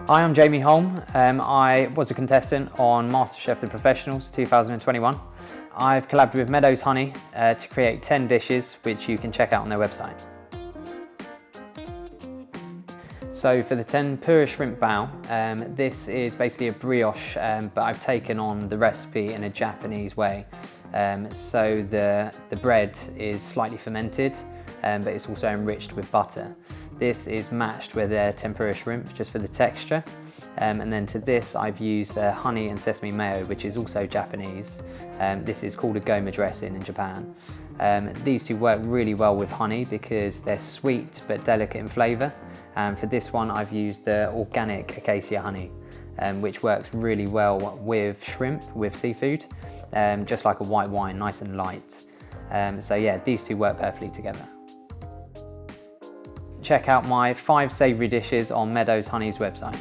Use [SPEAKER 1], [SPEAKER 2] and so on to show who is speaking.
[SPEAKER 1] Hi, I'm Jamie Holme. I was a contestant on Masterchef The Professionals 2021. I've collaborated with Meadows Honey to create 10 dishes which you can check out on their website. So for the tempura shrimp bao, this is basically a brioche, but I've taken on the recipe in a Japanese way. So the bread is slightly fermented, but it's also enriched with butter. This is matched with a tempura shrimp just for the texture. And then to this I've used honey and sesame mayo, which is also Japanese. This is called a goma dressing in Japan. These two work really well with honey because they're sweet but delicate in flavour. For this one I've used the organic acacia honey, which works really well with shrimp, with seafood, just like a white wine, nice and light. So yeah, these two work perfectly together. Check out my 5 savoury dishes on Meadows Honey's website.